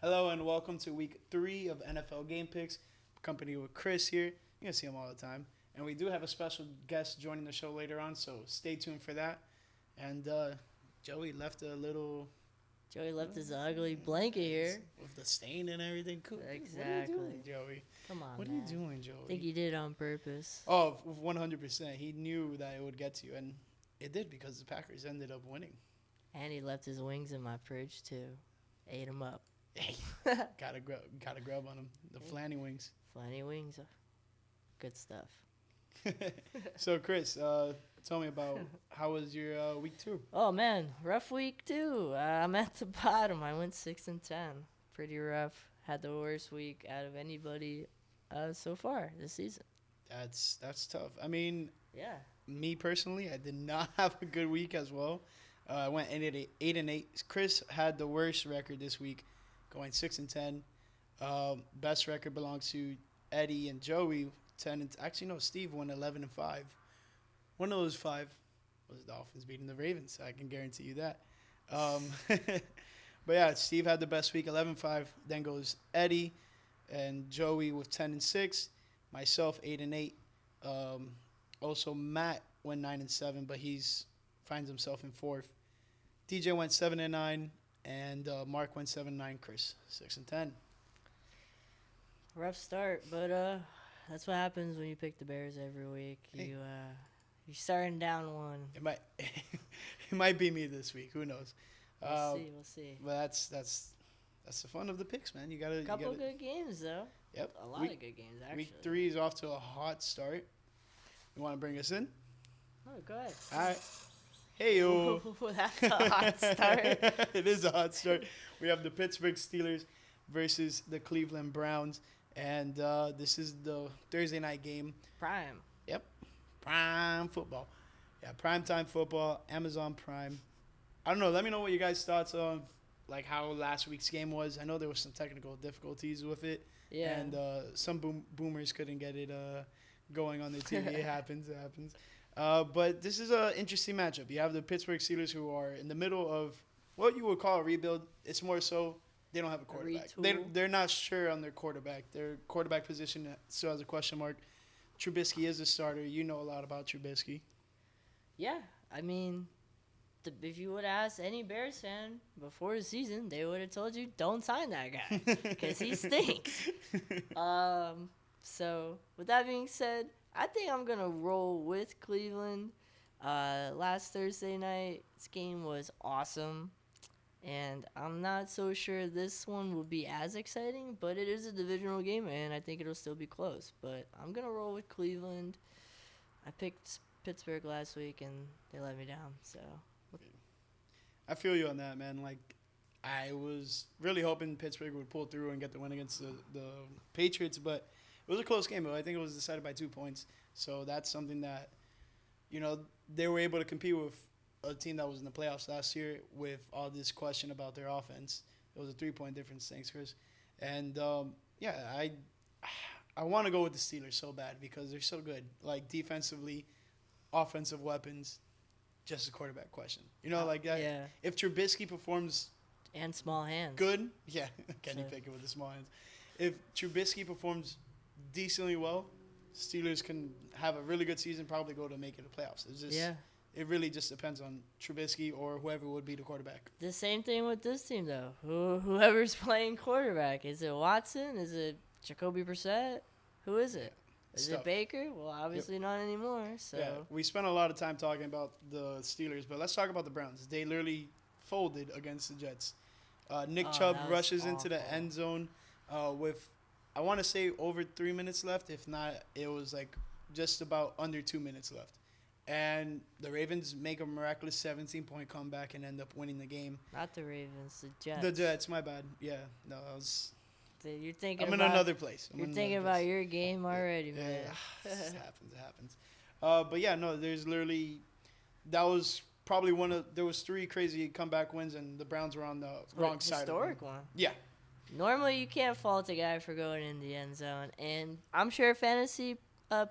Hello and welcome to week 3 of NFL Game Picks. Company with Chris here. You're going to see him all the time. And we do have a special guest joining the show later on, so stay tuned for that. And Joey left a little... Joey left his ugly blanket here. With the stain and everything. Cool. Exactly. What are you doing, Joey? Come on, What man. are you doing, Joey? I think he did it on purpose. Oh, 100%. He knew that it would get to you, and it did because the Packers ended up winning. And he left his wings in my fridge, too. Ate them up. Hey, gotta grab on them. The Flanny wings. Flanny wings. Good stuff. So, Chris, tell me about how was your week 2? Oh, man. Rough week, too. I'm at the bottom. I went 6-10. Pretty rough. Had the worst week out of anybody so far this season. That's tough. I mean, Yeah. me personally, I did not have a good week as well. I went 8-8. Chris had the worst record this week, going 6-10. Best record belongs to Eddie and Joey. Actually, no, Steve won 11-5. One of those 5 was the Dolphins beating the Ravens. I can guarantee you that. But yeah, Steve had the best week, 11-5. Then goes Eddie and Joey with 10-6. Myself 8-8. Also, Matt went 9-7, but finds himself in 4th. DJ went 7-9, and Mark went 7-9. Chris 6-10. Rough start, but that's what happens when you pick the Bears every week. Hey. You're starting down one. It might be me this week. Who knows? We'll see. But that's the fun of the picks, man. You gotta. Couple good games though. Yep. A lot of good games actually. Week 3 is off to a hot start. You want to bring us in? Oh, go ahead. All right. Hey yo. That's a hot start. It is a hot start. We have the Pittsburgh Steelers versus the Cleveland Browns, and this is the Thursday night game. Prime. Yep. Prime football. Yeah, primetime football, Amazon Prime. I don't know. Let me know what you guys' thoughts on like how last week's game was. I know there was some technical difficulties with it. Yeah. And some boomers couldn't get it going on their TV. It happens. But this is an interesting matchup. You have the Pittsburgh Steelers, who are in the middle of what you would call a rebuild. It's more so they don't have a quarterback. They're not sure on their quarterback. Their quarterback position still has a question mark. Trubisky is the starter. You know a lot about Trubisky. Yeah. I mean, if you would ask any Bears fan before the season, they would have told you don't sign that guy because he stinks. So with that being said, I think I'm gonna roll with Cleveland. Last Thursday night's game was awesome, and I'm not so sure this one will be as exciting, but it is a divisional game, and I think it'll still be close. But I'm gonna roll with Cleveland. I picked Pittsburgh last week, and they let me down. So I feel you on that, man. Like, I was really hoping Pittsburgh would pull through and get the win against the Patriots, but it was a close game. But I think it was decided by 2 points. So that's something that, they were able to compete with a team that was in the playoffs last year with all this question about their offense. It was a 3-point difference, thanks, Chris. And, I want to go with the Steelers so bad because they're so good. Like, defensively, offensive weapons, just a quarterback question. Like that. Yeah. If Trubisky performs and small hands. good, Kenny Pickett with the small hands. If Trubisky performs decently well, Steelers can have a really good season, probably go to make it the playoffs. It really just depends on Trubisky or whoever would be the quarterback. The same thing with this team, though. Whoever's playing quarterback. Is it Watson? Is it Jacoby Brissett? Who is it? Is it Baker? Well, obviously not anymore. So Yeah, we spent a lot of time talking about the Steelers, but let's talk about the Browns. They literally folded against the Jets. Nick Chubb rushes into the end zone with, I want to say, over 3 minutes left. If not, it was like just about under 2 minutes left. And the Ravens make a miraculous 17-point comeback and end up winning the game. Not the Ravens, the Jets. The Jets, my bad. Yeah, no, I was... You're thinking I'm in about, another place. You're thinking about your game already, man. Yeah, it happens. But yeah, no, there's literally, that was probably there was 3 crazy comeback wins, and the Browns were on the wrong side. Historic one. Yeah. Normally, you can't fault a guy for going in the end zone, and I'm sure fantasy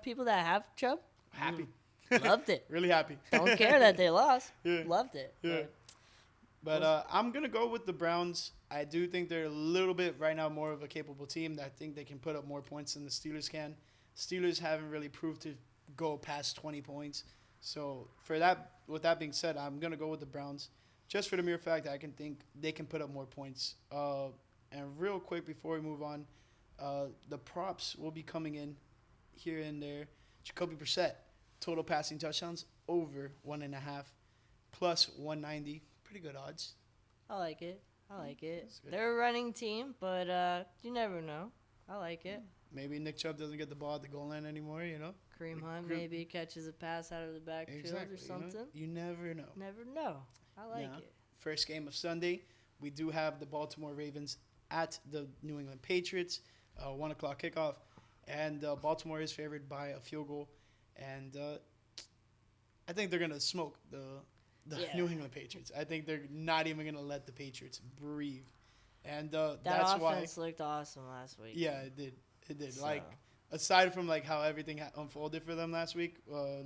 people that have Chubb Happy. loved it. Really happy. Don't care that they lost. Yeah. Loved it. Yeah. But I'm going to go with the Browns. I do think they're a little bit right now more of a capable team that I think they can put up more points than the Steelers can. Steelers haven't really proved to go past 20 points. So with that being said, I'm going to go with the Browns just for the mere fact that I can think they can put up more points. And real quick before we move on, the props will be coming in here and there. Jacoby Brissett, total passing touchdowns over 1.5, plus 190. Pretty good odds. I like it. They're a running team, but you never know. I like it. Maybe Nick Chubb doesn't get the ball at the goal line anymore, Kareem Hunt maybe catches a pass out of the backfield or something. You never know. Never know. I like it. First game of Sunday, we do have the Baltimore Ravens at the New England Patriots, 1 o'clock kickoff. And Baltimore is favored by a field goal. And I think they're going to smoke the New England Patriots. I think they're not even going to let the Patriots breathe. And that's why. That offense looked awesome last week. Yeah, it did. It did. So. Like, aside from like how everything unfolded for them last week,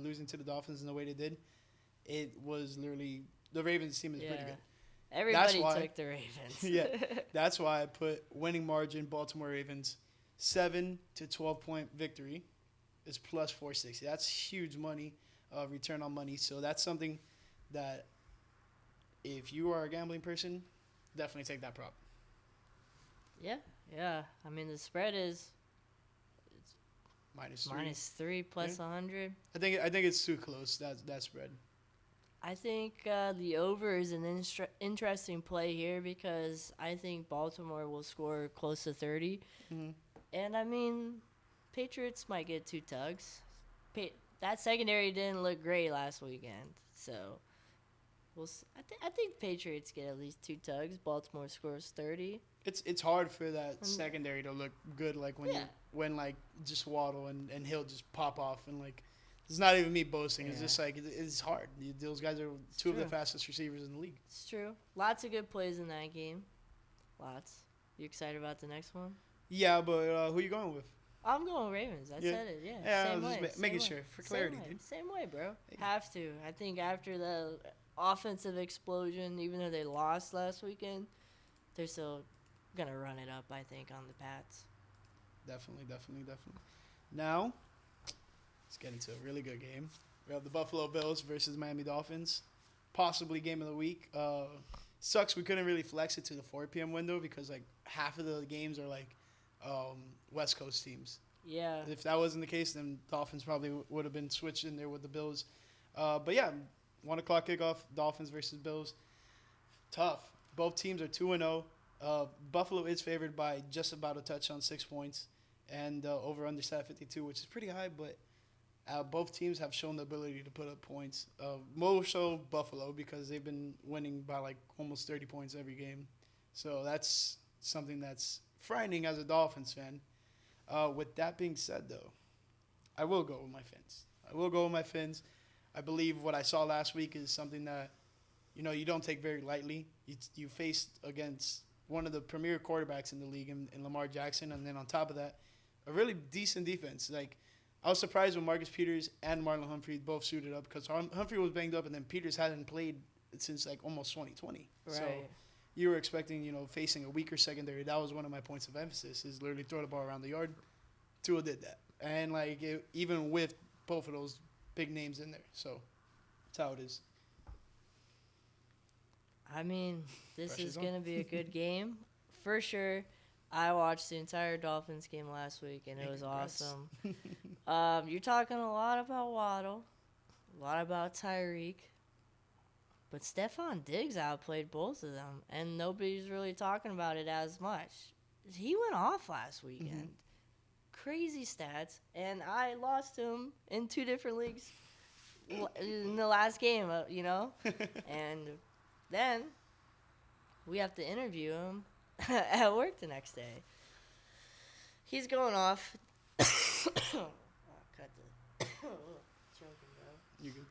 losing to the Dolphins in the way they did, it was literally the Ravens team is pretty good. Everybody took the Ravens. Yeah, that's why I put winning margin Baltimore Ravens 7 to 12-point victory is plus 460. That's huge money, return on money. So that's something that if you are a gambling person, definitely take that prop. Yeah. I mean, the spread is -3 plus 100. I think it's too close, that spread. I think the over is an interesting play here because I think Baltimore will score close to 30. Mm-hmm. And, I mean, Patriots might get 2 tugs. That secondary didn't look great last weekend. So, I think Patriots get at least 2 tugs. Baltimore scores 30. It's hard for that secondary to look good, like when like just Waddle and Hill just pop off and like it's not even me boasting. It's just like it's hard. Those guys are two of the fastest receivers in the league. It's true. Lots of good plays in that game. Lots. You excited about the next one? Yeah, but who you going with? I'm going Ravens. I said it. Yeah. Yeah, same I was way, just making sure for clarity, dude. Same way, bro. Have to. I think after the offensive explosion, even though they lost last weekend, they're still gonna run it up, I think, on the Pats. Definitely. Now, let's get into a really good game. We have the Buffalo Bills versus Miami Dolphins. Possibly game of the week. Sucks we couldn't really flex it to the 4 p.m. window because, like, half of the games are, like, West Coast teams. Yeah. If that wasn't the case, then Dolphins probably would have been switched in there with the Bills. But, yeah, 1 o'clock kickoff, Dolphins versus Bills. Tough. Both teams are 2-0. Buffalo is favored by just about a touch on 6 points and over under stat 52, which is pretty high, but both teams have shown the ability to put up points. More so Buffalo because they've been winning by like almost 30 points every game. So that's something that's frightening as a Dolphins fan. With that being said, though, I will go with my Fins. I believe what I saw last week is something that, you don't take very lightly. You faced against one of the premier quarterbacks in the league in Lamar Jackson, and then on top of that, a really decent defense. Like, I was surprised when Marcus Peters and Marlon Humphrey both suited up because Humphrey was banged up, and then Peters hadn't played since like almost 2020. Right. So you were expecting, facing a weaker secondary. That was one of my points of emphasis: is literally throw the ball around the yard. Tua did that, and like even with both of those big names in there. So that's how it is. I mean, this is going to be a good game. For sure. I watched the entire Dolphins game last week, and it was awesome. You're talking a lot about Waddle, a lot about Tyreek, but Stephon Diggs outplayed both of them, and nobody's really talking about it as much. He went off last weekend. Mm-hmm. Crazy stats, and I lost him in 2 different leagues in the last game, and then we have to interview him at work the next day. He's going off. Cut the choking, bro. You good?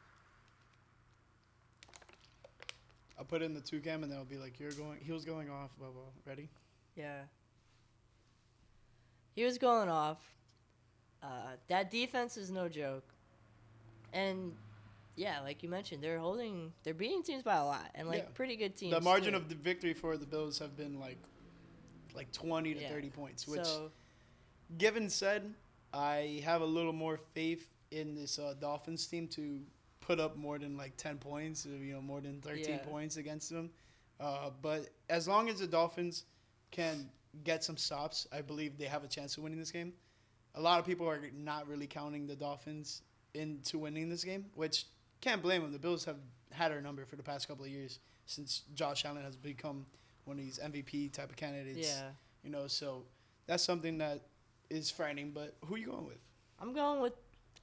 I'll put it in the 2-cam and then I'll be like, he was going off, blah, blah. Ready? Yeah. He was going off. That defense is no joke. And Yeah, like you mentioned, they're beating teams by a lot, and like Yeah. pretty good teams. The margin too. of the victory for the Bills have been like 20 to 30 points, which, So given said, I have a little more faith in this Dolphins team to put up more than like 10 points, or, more than 13 Yeah. points against them. But as long as the Dolphins can get some stops, I believe they have a chance of winning this game. A lot of people are not really counting the Dolphins into winning this game, which can't blame them. The Bills have had our number for the past couple of years since Josh Allen has become one of these MVP type of candidates. yeah, So that's something that is frightening. But who are you going with?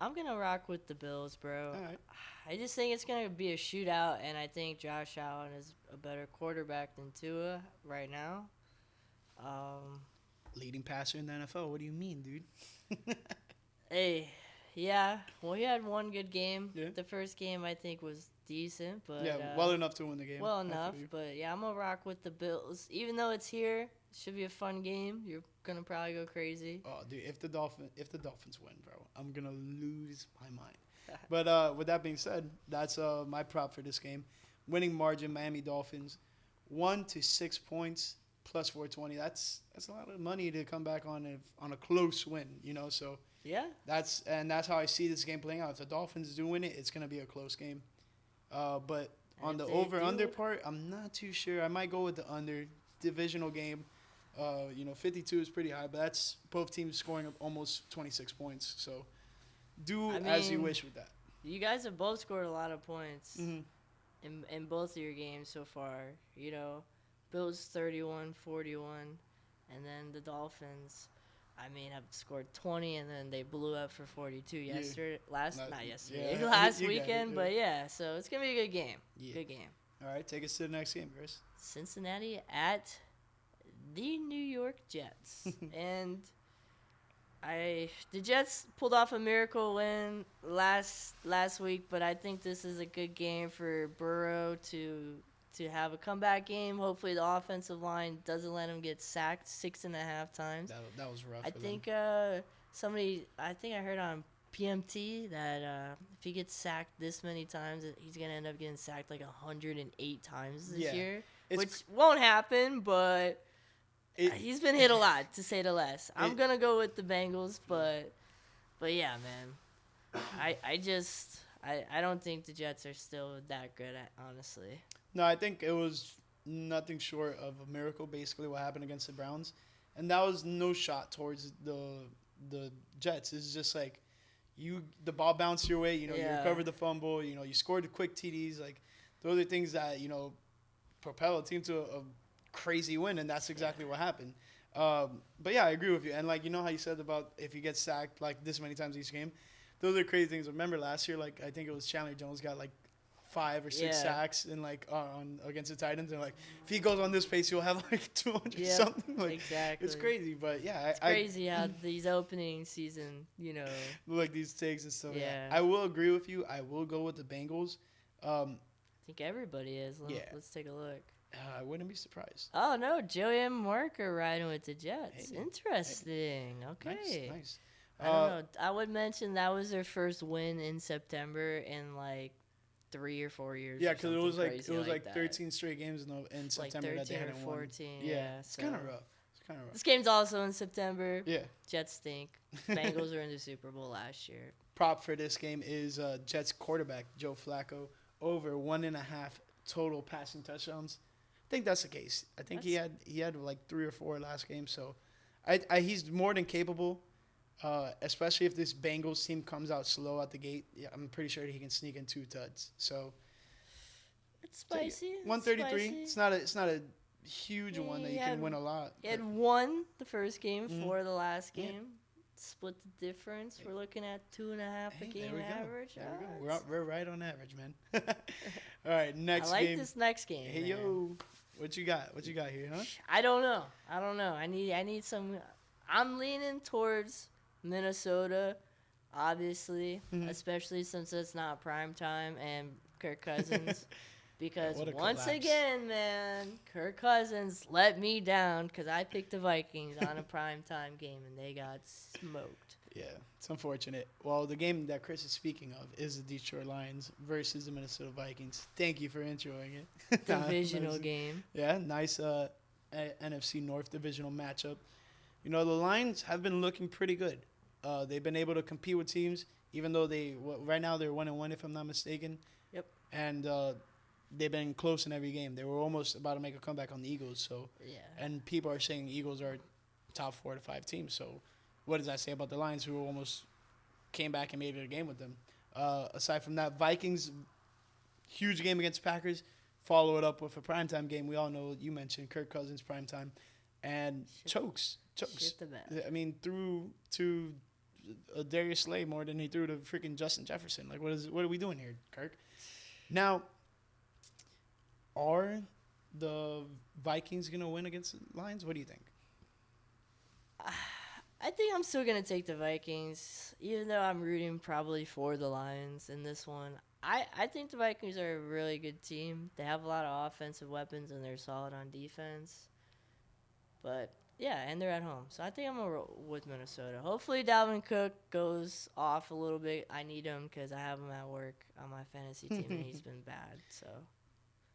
I'm gonna rock with the Bills, bro. All right. I just think it's gonna be a shootout, and I think Josh Allen is a better quarterback than Tua right now. Leading passer in the NFL. What do you mean, dude? Hey, yeah. Well, he had one good game. Yeah. The first game I think was decent, but Yeah, well enough to win the game. well I feel enough. you. But yeah, I'm gonna rock with the Bills, even though it's here. It should be a fun game. You're gonna probably go crazy. Oh, dude, if the Dolphins win, bro, I'm gonna lose my mind. But with that being said, that's my prop for this game. Winning margin, Miami Dolphins, 1 to 6 points plus 420. That's a lot of money to come back on a close win. So Yeah. that's how I see this game playing out. If the Dolphins do win it, it's gonna be a close game. But on And the if they over/under do- part, I'm not too sure. I might go with the under. Divisional game. 52 is pretty high, but that's both teams scoring up almost 26 points. So do as you mean, wish with that. You guys have both scored a lot of points Mm-hmm. in both of your games so far. Bills 31-41, and then the Dolphins, have scored 20, and then they blew up for 42 yesterday. Not yesterday, yeah, last you got it, weekend. yeah. But yeah, so it's gonna be a good game. Yeah. Good game. All right, take us to the next game, Chris. Cincinnati at the New York Jets, and the Jets pulled off a miracle win last week, but I think this is a good game for Burrow to have a comeback game. Hopefully, the offensive line doesn't let him get sacked 6.5 times. That was rough. I for think them. I heard on PMT that if he gets sacked this many times, he's gonna end up getting sacked like 108 times this year, which won't happen. But he's been hit a lot, to say the least. I'm gonna go with the Bengals, but yeah, man, I don't think the Jets are still that good honestly. No, I think it was nothing short of a miracle. Basically, what happened against the Browns, and that was no shot towards the Jets. It's just like the ball bounced your way. You recovered the fumble. You scored the quick TDs. Like those are things that propel a team to a crazy win, and that's exactly what happened. But yeah, I agree with you. And like how you said about if you get sacked like this many times each game, those are crazy things. Remember last year, like I think it was Chandler Jones got like 5 or 6 sacks in on against the Titans, and like if he goes on this pace, he'll have like 200 something. Like exactly. It's crazy, but yeah, it's crazy how these opening season, like these takes and stuff. Yeah. I will agree with you. I will go with the Bengals. I think everybody is. Yeah. Let's take a look. I wouldn't be surprised. Oh no, Joey and Mark are riding with the Jets. Hey. Interesting. Okay. Nice. I don't know. I would mention that was their first win in September in like 3 or 4 years. Yeah, because it was like that. 13 straight games in September like 13 that they or hadn't won. 14. Yeah, So it's kind of rough. This game's also in September. Yeah. Jets stink. Bengals were in the Super Bowl last year. Prop for this game is Jets quarterback Joe Flacco over 1.5 total passing touchdowns. I think that's the case. I think he had like 3 or 4 last game, so he's more than capable. Especially if this Bengals team comes out slow at the gate, I'm pretty sure he can sneak in 2 tuds. So it's spicy. 133. It's not a huge one that you can win a lot. He had won the first game for the last game. Yeah. Split the difference. We're looking at 2.5 a game average. There we go. We're right on average, man. All right, next game. I like this next game. Hey, man. yo, what you got? What you got here, huh? I don't know. I need some. I'm leaning towards Minnesota, obviously, especially since it's not prime time and Kirk Cousins. Because once again, man, Kirk Cousins let me down because I picked the Vikings on a primetime game and they got smoked. Yeah, it's unfortunate. Well, the game that Chris is speaking of is the Detroit Lions versus the Minnesota Vikings. Thank you for introing it. Divisional game. Yeah, nice NFC North divisional matchup. You know, the Lions have been looking pretty good. They've been able to compete with teams, even though right now they're 1-1 if I'm not mistaken. Yep. And they've been close in every game. They were almost about to make a comeback on the Eagles. So, Yeah. and people are saying Eagles are top 4 to 5 teams. So, what does that say about the Lions, who almost came back and made it a game with them? Aside from that, Vikings, huge game against Packers. Follow it up with a primetime game. We all know, you mentioned Kirk Cousins primetime, and chokes. Shit the bed. I mean, threw to Darius Slay more than he threw to freaking Justin Jefferson. Like, what are we doing here, Kirk? Now, are the Vikings gonna win against the Lions? What do you think? I think I'm still going to take the Vikings, even though I'm rooting probably for the Lions in this one. I think the Vikings are a really good team. They have a lot of offensive weapons, and they're solid on defense. But, yeah, and they're at home. So I think I'm going to roll with Minnesota. Hopefully Dalvin Cook goes off a little bit. I need him because I have him at work on my fantasy team, and he's been bad. So.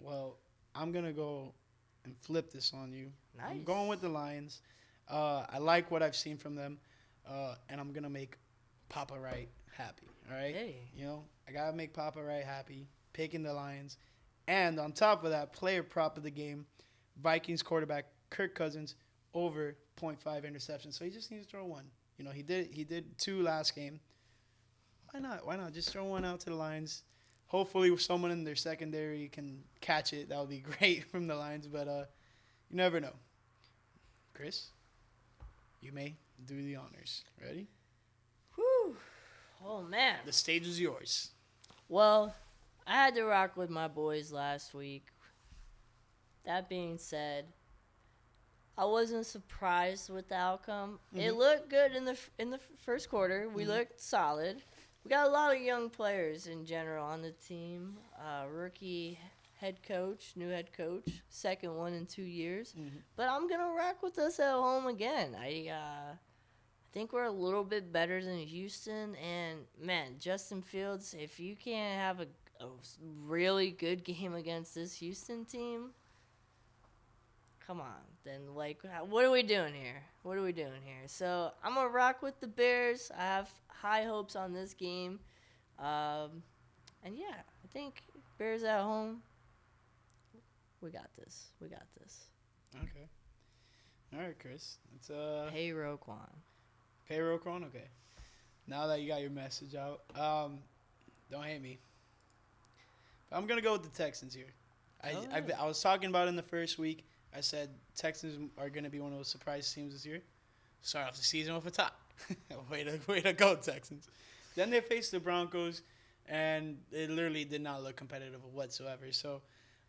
Well, I'm going to go and flip this on you. Nice. I'm going with the Lions. I like what I've seen from them, and I'm going to make Papa Wright happy, all right? Hey. You know, I got to make Papa Wright happy, picking the Lions. And on top of that, player prop of the game, Vikings quarterback Kirk Cousins over 0.5 interceptions. So he just needs to throw one. You know, he did 2 last game. Why not? Why not? Just throw one out to the Lions. Hopefully someone in their secondary can catch it. That would be great from the Lions, but you never know. Chris, you may do the honors. Ready? Whew. Oh, man. The stage is yours. Well, I had to rock with my boys last week. That being said, I wasn't surprised with the outcome. Mm-hmm. It looked good in the first quarter. We looked solid. We got a lot of young players in general on the team. Rookie new head coach, second one in 2 years. Mm-hmm. But I'm gonna rock with us at home again. I think we're a little bit better than Houston, and man, Justin Fields, if you can't have a really good game against this Houston team, come on, then what are we doing here? So I'm gonna rock with the Bears. I have high hopes on this game, and yeah, I think Bears at home. We got this. Okay. All right, Chris. It's Hey Roquan. Pay Roquan? Okay. Now that you got your message out, don't hate me. But I'm going to go with the Texans here. I was talking about it in the first week. I said Texans are going to be one of those surprise teams this year. Start off the season with a top. way to go, Texans. Then they faced the Broncos, and it literally did not look competitive whatsoever. So,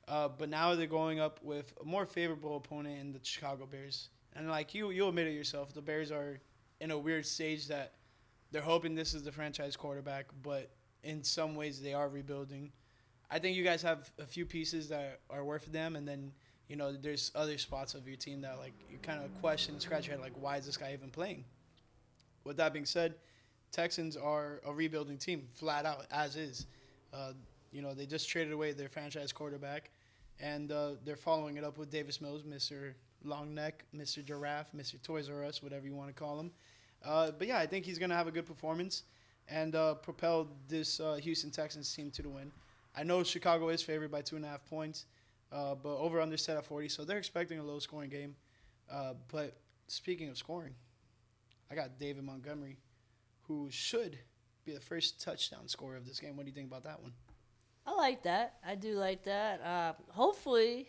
but now they're going up with a more favorable opponent in the Chicago Bears. And like you admit it yourself, the Bears are in a weird stage that they're hoping this is the franchise quarterback, but in some ways they are rebuilding. I think you guys have a few pieces that are worth them, and then, you know, there's other spots of your team that, like, you kind of question and scratch your head, like, why is this guy even playing? With that being said, Texans are a rebuilding team, flat out, as is. You know, they just traded away their franchise quarterback, and they're following it up with Davis Mills, Mr. Longneck, Mr. Giraffe, Mr. Toys R Us, whatever you want to call him. But, yeah, I think he's going to have a good performance and propel this Houston Texans team to the win. I know Chicago is favored by 2.5 points, but over-under set at 40, so they're expecting a low-scoring game. But speaking of scoring, I got David Montgomery, who should be the first touchdown scorer of this game. What do you think about that one? I like that. I do like that. Hopefully,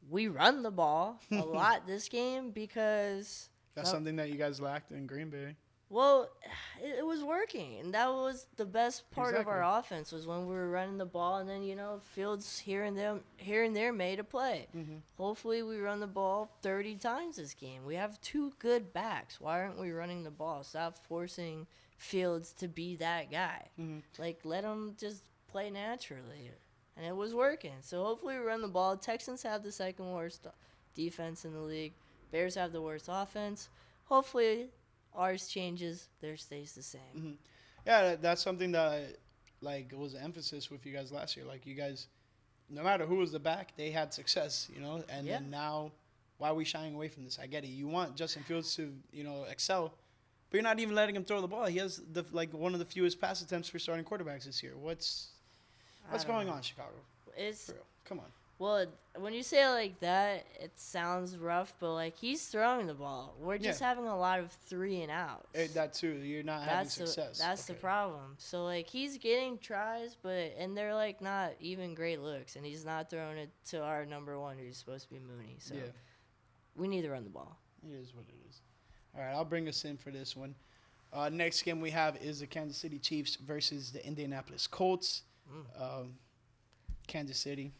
we run the ball a lot this game because that's something that you guys lacked in Green Bay. Well, it was working, and that was the best part of our offense was when we were running the ball, and then, you know, Fields here and there made a play. Mm-hmm. Hopefully we run the ball 30 times this game. We have 2 good backs. Why aren't we running the ball? Stop forcing Fields to be that guy. Mm-hmm. Like, let him just play naturally. And it was working. So hopefully we run the ball. Texans have the second worst defense in the league. Bears have the worst offense. Hopefully Ours changes, theirs stays the same. Mm-hmm. Yeah, that's something that like was an emphasis with you guys last year. Like you guys, no matter who was the back, they had success, And Yeah. then now, why are we shying away from this? I get it. You want Justin Fields to excel, but you're not even letting him throw the ball. He has one of the fewest pass attempts for starting quarterbacks this year. What's going on, Chicago? It's For real. Come on. Well, when you say it like that, it sounds rough, but like he's throwing the ball. We're just having a lot of 3 and outs. That too. You're not having success. That's the problem. So like he's getting tries, and they're like not even great looks, and he's not throwing it to our number one, who's supposed to be Mooney. So we need to run the ball. It is what it is. All right, I'll bring us in for this one. Next game we have is the Kansas City Chiefs versus the Indianapolis Colts. Kansas City.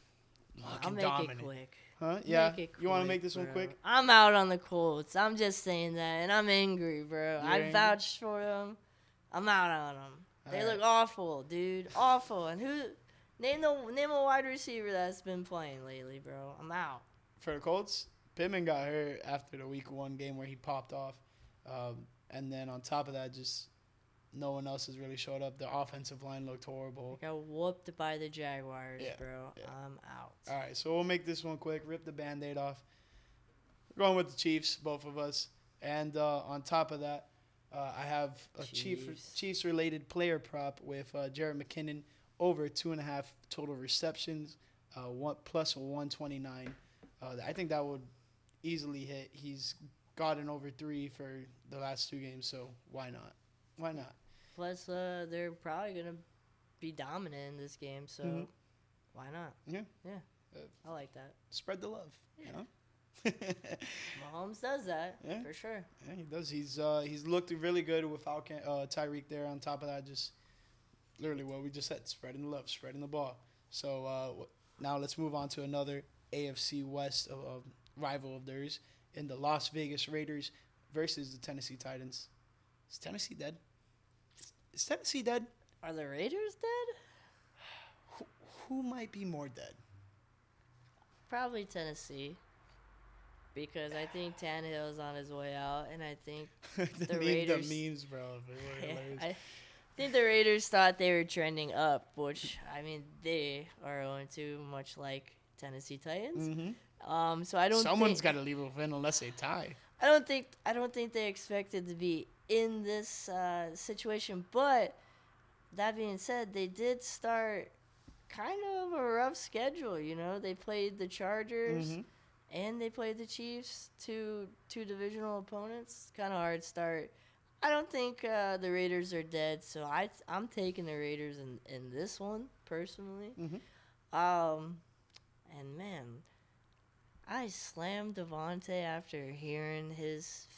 I'll make it quick. Huh? Yeah. You want to quick, make this one quick? I'm out on the Colts. I'm just saying that, and I'm angry, bro. I vouched for them. I'm out on them. They look awful, dude. Awful. And name a wide receiver that's been playing lately, bro. I'm out. For the Colts, Pittman got hurt after the Week 1 game where he popped off, and then on top of that, just no one else has really showed up. The offensive line looked horrible. Got whooped by the Jaguars, bro. Yeah. I'm out. All right, so we'll make this one quick. Rip the Band-Aid off. We're going with the Chiefs, both of us. And on top of that, I have a Chiefs-related player prop with Jarrett McKinnon over 2.5 total receptions, plus 129. I think that would easily hit. He's gotten over 3 for the last 2 games, so why not? Why not? Plus, they're probably going to be dominant in this game, so why not? Yeah. I like that. Spread the love, Mahomes does that, for sure. Yeah, he does. He's looked really good without Tyreek there. On top of that, just literally what we just said, spreading the love, spreading the ball. So now let's move on to another AFC West rival of theirs in the Las Vegas Raiders versus the Tennessee Titans. Is Tennessee dead? Is Tennessee dead? Are the Raiders dead? Who might be more dead? Probably Tennessee. Because I think Tannehill's on his way out, and I think the Raiders... The memes, bro. I think the Raiders thought they were trending up, which, I mean, they are 0-2, much like Tennessee Titans. Mm-hmm. So I don't Someone's got to leave a win unless they tie. I don't think they expected to be in this situation, but that being said, they did start kind of a rough schedule. They played the Chargers and they played the Chiefs, two divisional opponents. Kind of hard start. I don't think the Raiders are dead, so I'm taking the Raiders in this one personally. And man, I slammed Devontae after hearing his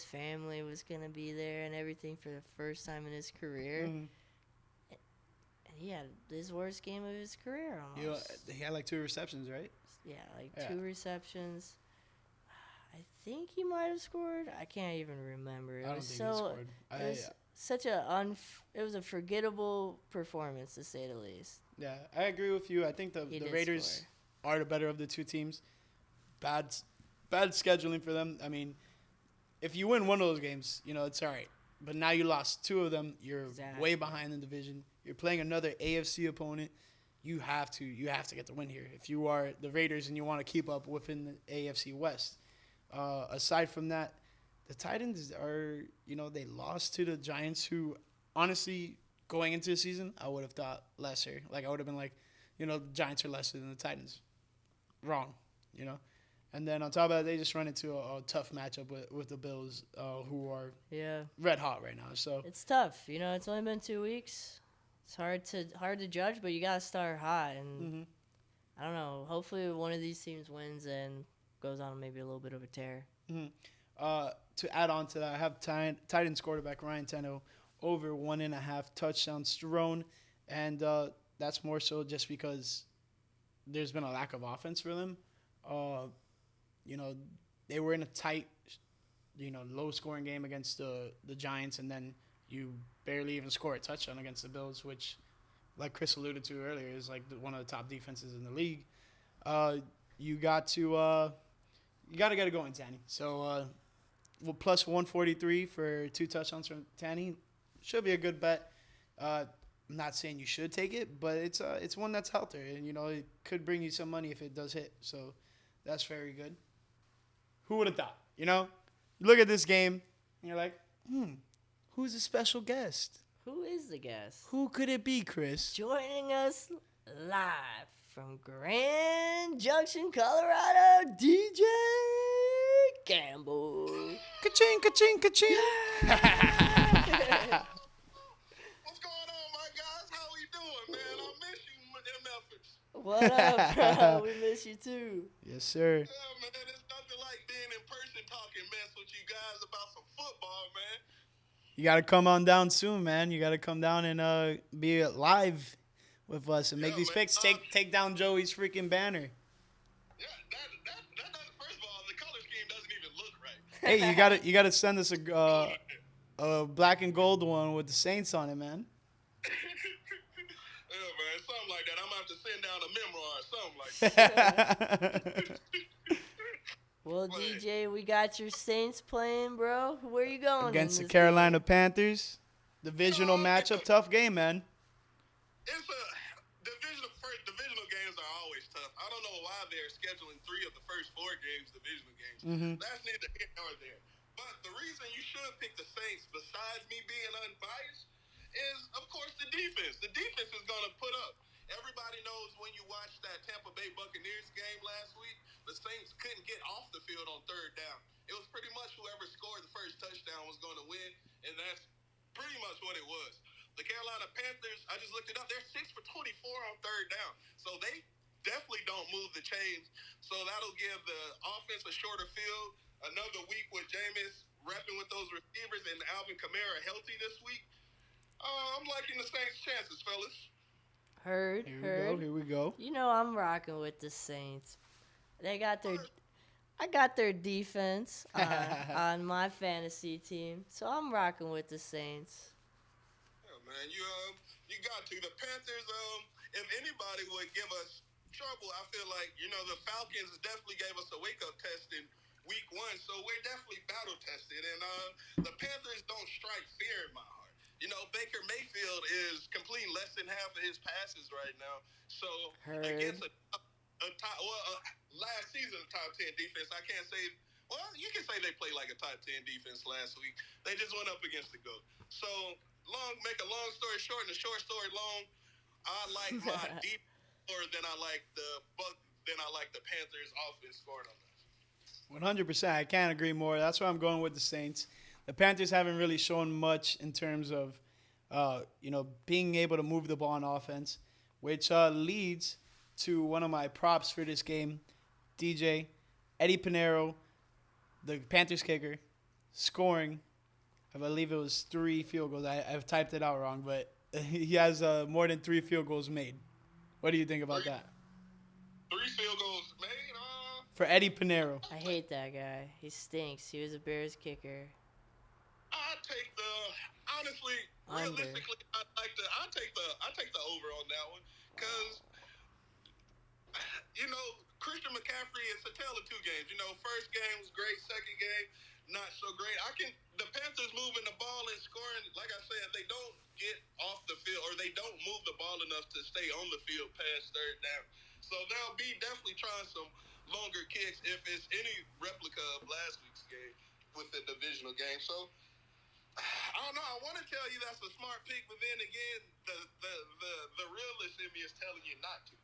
family was going to be there and everything for the first time in his career. And he had his worst game of his career almost. He had like 2 receptions, right? Yeah, 2 receptions. I think he might have scored. I can't even remember. I don't think he scored. It was a forgettable performance, to say the least. Yeah, I agree with you. I think the Raiders are the better of the 2 teams. Bad scheduling for them. I mean, if you win one of those games, it's all right. But now you lost 2 of them. You're way behind in the division. You're playing another AFC opponent. You have to get the win here. If you are the Raiders and you want to keep up within the AFC West. Aside from that, the Titans are, they lost to the Giants, who honestly, going into the season, I would have thought lesser. Like, I would have been like, the Giants are lesser than the Titans. Wrong, And then on top of that, they just run into a tough matchup with the Bills, who are red hot right now. So it's tough. It's only been 2 weeks. It's hard to judge, but you gotta start hot. And I don't know. Hopefully, one of these teams wins and goes on maybe a little bit of a tear. To add on to that, I have Titans quarterback Ryan Tannehill over 1.5 touchdowns thrown, and that's more so just because there's been a lack of offense for them. They were in a tight, low-scoring game against the Giants, and then you barely even score a touchdown against the Bills, which, like Chris alluded to earlier, is like one of the top defenses in the league. You got to get it going, Tanny. So plus 143 for 2 touchdowns from Tanny. Should be a good bet. I'm not saying you should take it, but it's one that's out there, and it could bring you some money if it does hit. So that's very good. Who would have thought? You look at this game, and you're like, who's the special guest? Who is the guest? Who could it be, Chris? Joining us live from Grand Junction, Colorado, DJ Campbell. Ka-ching, ka-ching, ka-ching. What's going on, my guys? How we doing, man? I miss you, MFers. What up, bro? We miss you too. Yes, sir. Yeah, man, it's nothing like being in person talking mess with you guys about some football, man. You got to come on down soon, man. You got to come down and be live with us and make these picks. Take down Joey's freaking banner. Yeah, that doesn't, first of all, the color scheme doesn't even look right. Hey, you gotta send us a black and gold one with the Saints on it, man. Yeah, man, something like that. I'm going to have to send down a memoir or something like that. Well, DJ, we got your Saints playing, bro. Where you going? Against the Carolina Panthers. Divisional matchup. Tough game, man. It's divisional games are always tough. I don't know why they're scheduling 3 of the first 4 games divisional games. That's neither here nor there. But the reason you should pick the Saints, besides me being unbiased, is, of course, the defense. The defense is going to put up. Everybody knows when you watched that Tampa Bay Buccaneers game last week, the Saints couldn't get off the field on 3rd down. It was pretty much whoever scored the first touchdown was going to win, and that's pretty much what it was. The Carolina Panthers, I just looked it up, they're 6 for 24 on 3rd down. So they definitely don't move the chains. So that'll give the offense a shorter field. Another week with Jameis repping with those receivers and Alvin Kamara healthy this week. I'm liking the Saints' chances, fellas. Heard. Here we go. I'm rocking with the Saints. I got their defense on my fantasy team, so I'm rocking with the Saints. Yeah, man, you got to. The Panthers, if anybody would give us trouble, I feel like the Falcons definitely gave us a wake-up test in week 1, so we're definitely battle tested, and the Panthers don't strike fear in my heart. Baker Mayfield is completing less than half of his passes right now. So against last season a top 10 defense, I can't say. Well, you can say they played like a top 10 defense last week. They just went up against the GOAT. So make a long story short and a short story long. I like my deep more than I like the Panthers offense scored on us. 100%. I can't agree more. That's why I'm going with the Saints. The Panthers haven't really shown much in terms of, being able to move the ball on offense, which leads to one of my props for this game. DJ, Eddie Pinheiro, the Panthers kicker, scoring, I believe it was 3 field goals. I've typed it out wrong, but he has more than 3 field goals made. What do you think about that? 3 field goals made? For Eddie Pinheiro. I hate that guy. He stinks. He was a Bears kicker. Honestly, realistically, I take the over on that one, because Christian McCaffrey, it's a tale of 2 games. First game was great, second game not so great. The Panthers moving the ball and scoring, like I said, they don't get off the field, or they don't move the ball enough to stay on the field past 3rd down. So they'll be definitely trying some longer kicks if it's any replica of last week's game with the divisional game. So I don't know. I want to tell you that's a smart pick, but then again, the realist in me is telling you not to.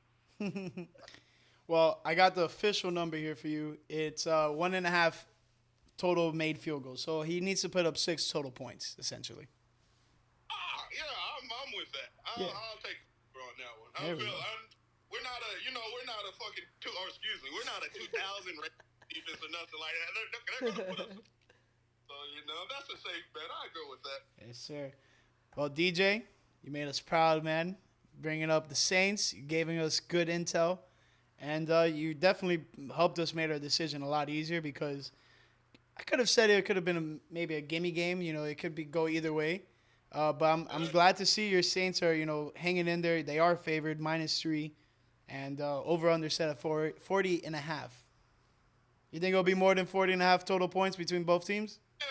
Well, I got the official number here for you. It's 1.5 total made field goals. So he needs to put up 6 total points, essentially. I'm with that. I'll take it on that one. We're not a fucking we're not a 2000 defense or nothing like that. They're gonna put up. So that's a safe bet. I go with that. Yes, sir. Well, DJ, you made us proud, man. Bringing up the Saints, you giving us good intel, and you definitely helped us make our decision a lot easier, because I could have said it could have been maybe a gimme game. It could go either way. But I'm glad to see your Saints are hanging in there. They are favored -3, and over under set at 40.5. You think it'll be more than 40.5 total points between both teams? No, I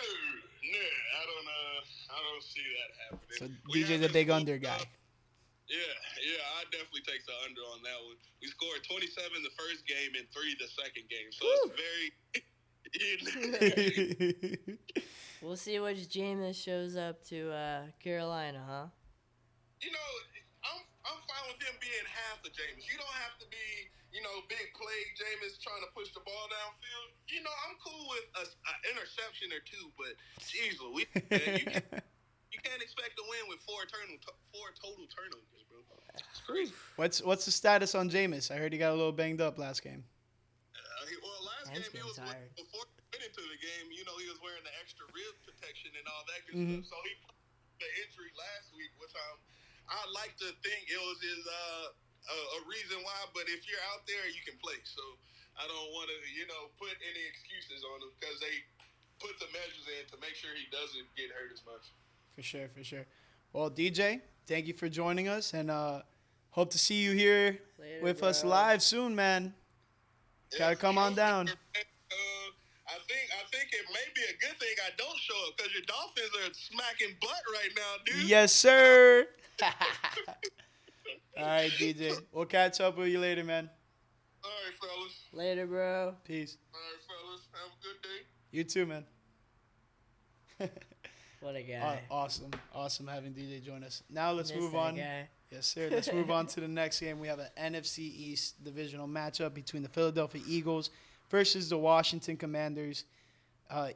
don't see that happening. So DJ's a big under guy. Yeah, I definitely take the under on that one. We scored 27 the first game and 3 the second game, so it's very. We'll see which Jameis shows up to Carolina, huh? You know, I'm fine with him being half the Jameis. You don't have to be, big play Jameis trying to push the ball downfield. I'm cool with an interception or two, but jeez Louise, man, you can't expect to win with four total turnovers, bro. It's crazy. What's the status on Jameis? I heard he got a little banged up last game. Last game he was before he went into the game. He was wearing the extra rib protection and all that good stuff. So he put the injury last week, which I like to think it was his a reason why. But if you're out there, you can play. So I don't want to put any excuses on him because they put the measures in to make sure he doesn't get hurt as much. For sure. Well, DJ, thank you for joining us, and hope to see you here with us live soon, man. Gotta come on down. I think it may be a good thing I don't show up because your Dolphins are smacking butt right now, dude. Yes, sir. All right, DJ. We'll catch up with you later, man. All right, fellas. Later, bro. Peace. All right, fellas. Have a good day. You too, man. What a guy. Awesome having DJ join us. Now let's move on. Guy. Yes, sir. Let's move on to the next game. We have an NFC East divisional matchup between the Philadelphia Eagles versus the Washington Commanders.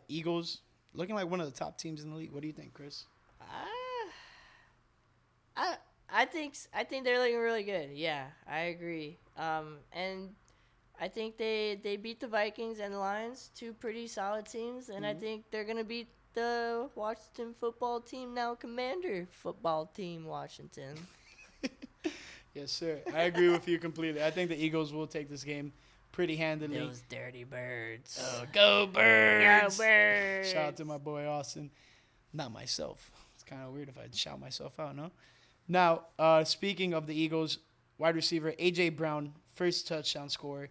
Eagles looking like one of the top teams in the league. What do you think, Chris? I think they're looking really good. Yeah, I agree. And I think they beat the Vikings and the Lions, two pretty solid teams, and I think they're gonna beat the Washington football team, now Commander football team, Washington. Yes, sir. I agree with you completely. I think the Eagles will take this game pretty handily. Those dirty birds. Oh, go Birds! Go Birds! Shout out to my boy Austin. Not myself. It's kind of weird if I shout myself out, no? Now, speaking of the Eagles, wide receiver A.J. Brown, first touchdown scorer.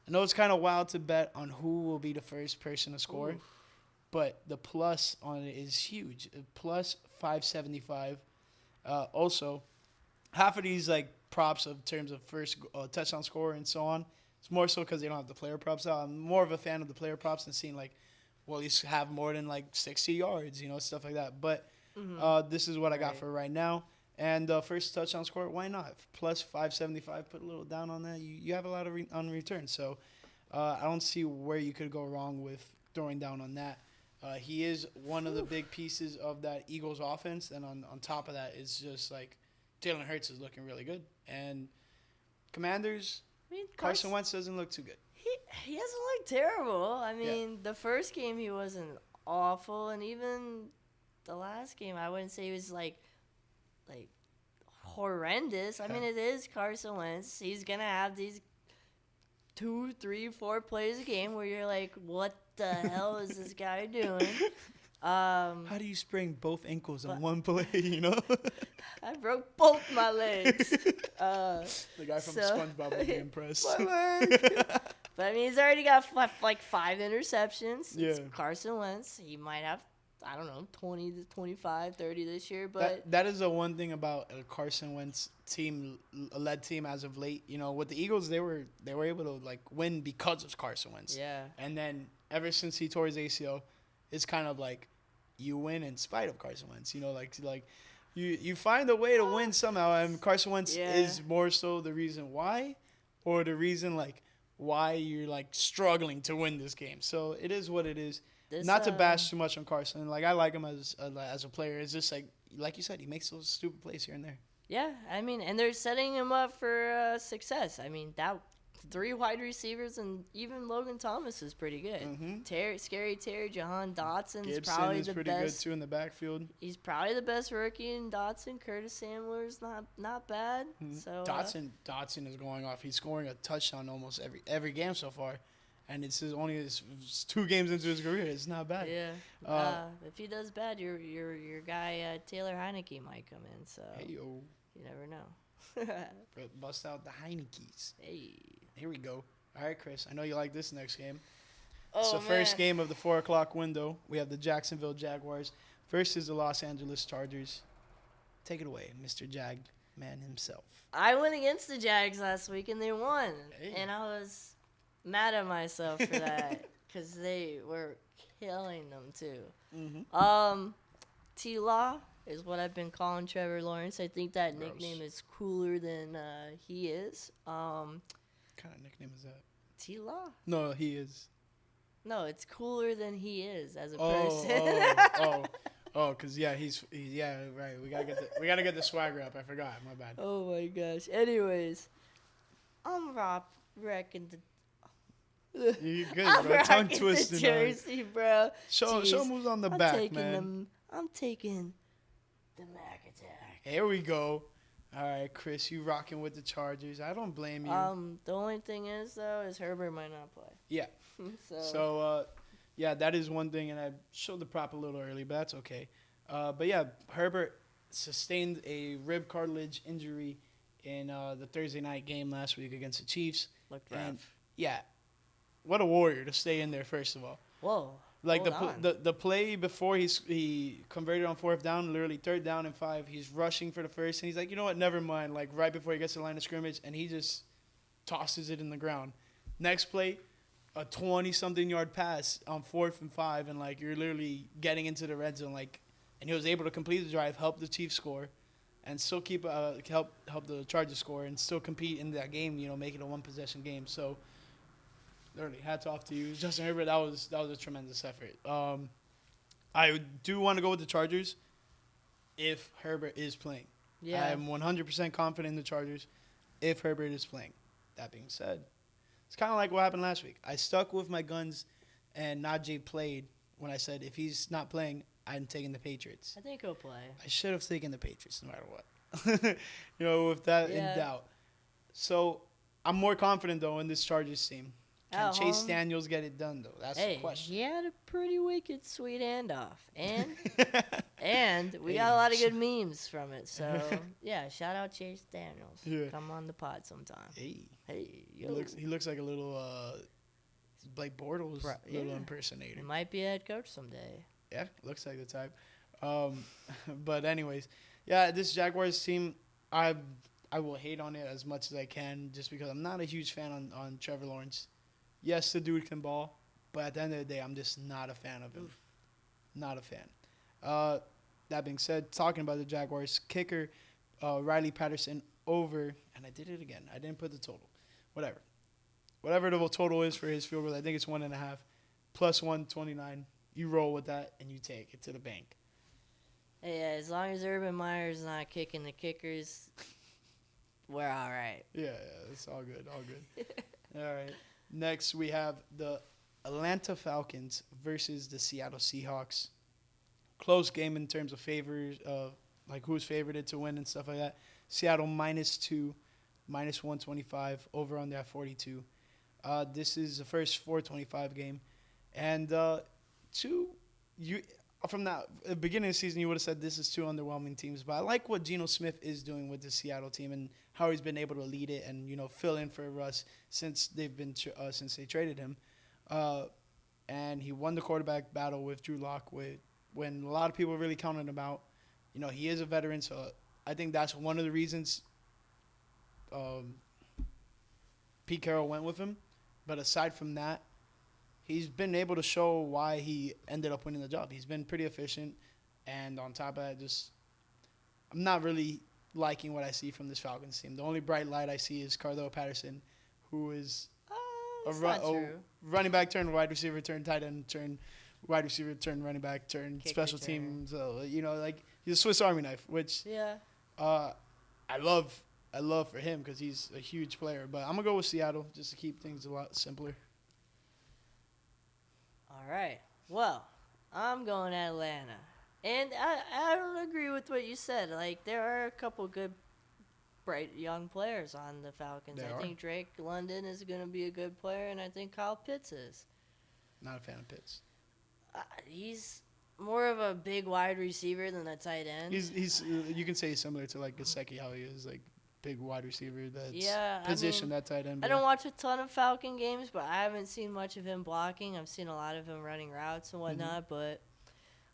I know it's kind of wild to bet on who will be the first person to score, but the plus on it is huge. Plus 575. Also, half of these props in terms of first touchdown scorer and so on, it's more so because they don't have the player props out. I'm more of a fan of the player props and seeing you have more than 60 yards, stuff like that. But this is what I got for right now. And first touchdown score, why not? Plus 575, put a little down on that. You have a lot of on return. So I don't see where you could go wrong with throwing down on that. He is one of the big pieces of that Eagles offense. And on top of that, it's just Jalen Hurts is looking really good. And Commanders, Carson Wentz doesn't look too good. He doesn't look terrible. I mean, the first game he wasn't awful. And even the last game, I wouldn't say he was horrendous. I mean, it is Carson Wentz. He's gonna have these 2, 3, 4 plays a game where you're like, what the hell is this guy doing? How do you sprain both ankles in one play, I broke both my legs. The guy from SpongeBob would be impressed. But I mean, he's already got 5 interceptions. Yeah. It's Carson Wentz. He might have, 20 to 25, 30 this year. But that is the one thing about a Carson Wentz led team as of late. With the Eagles, they were able to win because of Carson Wentz. Yeah. And then ever since he tore his ACL, it's kind of you win in spite of Carson Wentz. You find a way to win somehow, and Carson Wentz is more so the reason why, or the reason why you're struggling to win this game. So it is what it is. Not to bash too much on Carson. I like him as a player. It's just like you said, he makes those stupid plays here and there. Yeah, I mean, and they're setting him up for success. I mean, that 3 wide receivers and even Logan Thomas is pretty good. Mm-hmm. Scary Terry, Jahan Dotson Gibson is probably is the pretty best. good too in the backfield. He's probably the best rookie in Dotson. Curtis Samuel's not bad. Mm-hmm. So Dotson is going off. He's scoring a touchdown almost every game so far. And it's only 2 games into his career. It's not bad. Yeah. If he does bad, your guy Taylor Heineke might come in. So hey-o. You never know. Bust out the Heinekes. Hey. Here we go. All right, Chris. I know you like this next game. It's the Oh, first man. game of the 4 o'clock window. We have the Jacksonville Jaguars versus the Los Angeles Chargers. Take it away, Mr. Jag man himself. I went against the Jags last week and they won. Hey. And I was mad at myself for that because they were killing them too. Mm-hmm. T-Law is what I've been calling Trevor Lawrence. I think that Gross. nickname is cooler than he is. What kind of nickname is that? T-Law? No, he is. No, it's cooler than he is as a Oh, person. because he's right. We gotta get the swagger up. I forgot. My bad. Oh my gosh. Anyways, I'm wrecking the. You good, I'm bro? Tongue rocking twisting. the jersey, bro. Show Jeez. moves on the I'm back, taking man. I'm taking the Mac attack. Here we go. All right, Chris, you rocking with the Chargers. I don't blame you. The only thing is though is Herbert might not play. Yeah. So, that is one thing, and I showed the prop a little early, but that's okay. But yeah, Herbert sustained a rib cartilage injury in the Thursday night game last week against the Chiefs. Looked And rough. yeah, what a warrior to stay in there. First of all, Whoa. like Hold the play before he converted on 4th down, literally 3rd down and 5. He's rushing for the first, and he's like, you know what, never mind. Like right before he gets to the line of scrimmage, and he just tosses it in the ground. Next play, a 20-something yard pass on 4th and 5, and like you're literally getting into the red zone, like, and he was able to complete the drive, help the Chiefs score, and still keep help the Chargers score, and still compete in that game. You know, make it a 1-possession game. So, literally, hats off to you, Justin Herbert. That was a tremendous effort. I do want to go with the Chargers if Herbert is playing. Yeah. I am 100% confident in the Chargers if Herbert is playing. That being said, it's kind of like what happened last week. I stuck with my guns, and Najee played when I said if he's not playing, I'm taking the Patriots. I think he'll play. I should have taken the Patriots no matter what. With that in doubt. So I'm more confident, though, in this Chargers team. Can At Chase home? Daniels get it done, though? That's the question. He had a pretty wicked sweet handoff. And we got a lot of good memes from it. So, yeah, shout out Chase Daniels. Yeah. Come on the pod sometime. Hey. Hey, He yo. looks like a little Blake Bortles little impersonator. He might be a head coach someday. Yeah, looks like the type. But anyways, yeah, this Jaguars team, I will hate on it as much as I can just because I'm not a huge fan on Trevor Lawrence. Yes, the dude can ball, but at the end of the day, I'm just not a fan of him. Oof. Not a fan. That being said, talking about the Jaguars, kicker Riley Patterson over, and I did it again. I didn't put the total. Whatever the total is for his field goal, I think it's 1.5 plus 129. You roll with that and you take it to the bank. Hey, as long as Urban Meyer's not kicking the kickers, we're all right. Yeah, it's all good, all good. All right. Next, we have the Atlanta Falcons versus the Seattle Seahawks. Close game in terms of favors, like who's favored to win and stuff like that. Seattle -2, -125, over on that 42. This is the first 425 game. And from the beginning of the season, you would have said this is 2 underwhelming teams. But I like what Geno Smith is doing with the Seattle team and how he's been able to lead it and fill in for Russ since they traded him. And he won the quarterback battle with Drew Lock when a lot of people really counted him out. He is a veteran, so I think that's one of the reasons Pete Carroll went with him. But aside from that, he's been able to show why he ended up winning the job. He's been pretty efficient, and on top of that, I'm not really liking what I see from this Falcons team. The only bright light I see is Cardell Patterson, who is running back turned wide receiver turned tight end turned wide receiver turned running back turned Kick special returner. teams. Like he's a Swiss Army knife, which Yeah. I love for him because he's a huge player. But I'm gonna go with Seattle just to keep things a lot simpler. All right. Well, I'm going Atlanta. And I don't agree with what you said. Like, there are a couple good, bright young players on the Falcons. There I are. think Drake London is going to be a good player, and I think Kyle Pitts is. Not a fan of Pitts. He's more of a big wide receiver than a tight end. He's you can say he's similar to like Gesicki, how he is like big wide receiver that's Yeah, positioned that tight end. I don't watch a ton of Falcon games, but I haven't seen much of him blocking. I've seen a lot of him running routes and whatnot, but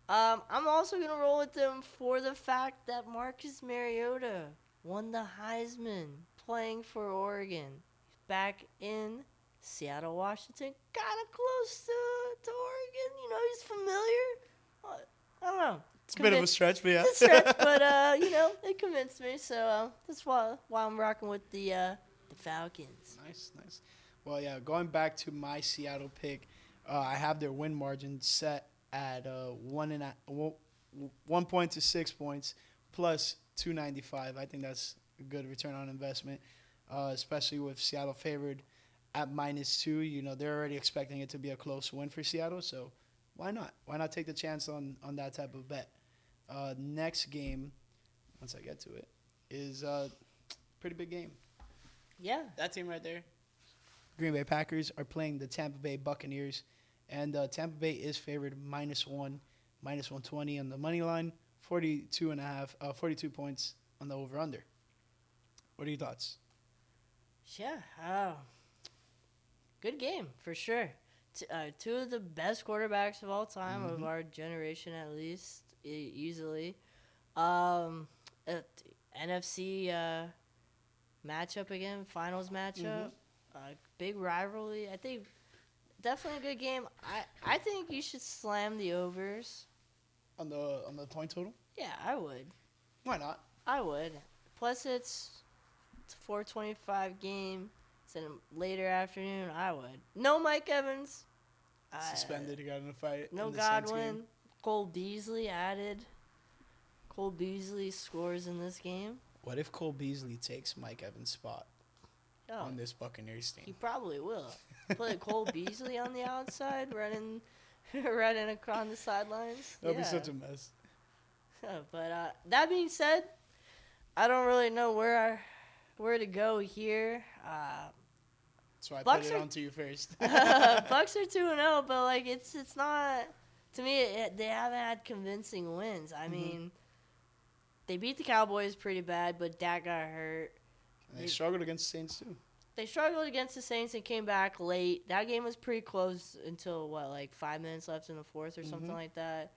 I'm also going to roll with them for the fact that Marcus Mariota won the Heisman playing for Oregon. Back in Seattle, Washington, kind of close to Oregon. You know, he's familiar. I don't know. It's a bit of a stretch, but yeah. It's a stretch, but, you know, it convinced me. So that's why I'm rocking with the Falcons. Nice. Well, yeah, going back to my Seattle pick, I have their win margin set at 1 point to 6 points plus 295. I think that's a good return on investment, especially with Seattle favored at -2. You know, they're already expecting it to be a close win for Seattle, so why not? Why not take the chance on that type of bet? Next game, once I get to it, is a pretty big game. Yeah. That team right there, Green Bay Packers, are playing the Tampa Bay Buccaneers. And Tampa Bay is favored -1, -120 on the money line, 42 points on the over/under. What are your thoughts? Yeah. Good game for sure. Two of the best quarterbacks of all time, of our generation at least, easily. NFC matchup again, finals matchup. Big rivalry. I think. Definitely a good game. I think you should slam the overs. On the point total? Yeah, I would. Why not? I would. Plus, it's a 4:25 game. It's in a later afternoon. I would. No Mike Evans. Suspended. He got in a fight. No in the Saints Godwin. game. Cole Beasley added. Cole Beasley scores in this game. What if Cole Beasley takes Mike Evans' spot on this Buccaneers team? He probably will. Play Cole Beasley on the outside, running across the sidelines. That'd be such a mess. But that being said, I don't really know where to go here. So I Bucks put it are- on to you first. Bucks are 2-0, but like it's not. To me, they haven't had convincing wins. I mean, they beat the Cowboys pretty bad, but Dak got hurt. And they struggled against the Saints too. They struggled against the Saints and came back late. That game was pretty close until, 5 minutes left in the fourth or something like that.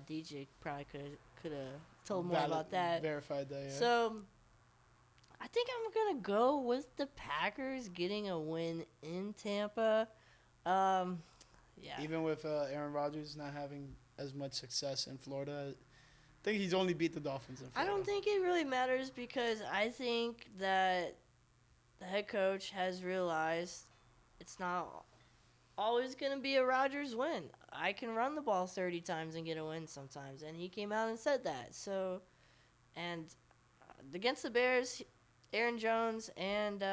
DJ probably could have told more about that. Verified that, yeah. So, I think I'm going to go with the Packers getting a win in Tampa. Yeah. Even with Aaron Rodgers not having as much success in Florida, I think he's only beat the Dolphins in I Florida. don't think it really matters because I think that the head coach has realized it's not always going to be a Rodgers win. I can run the ball 30 times and get a win sometimes, and he came out and said that. So, and against the Bears, Aaron Jones and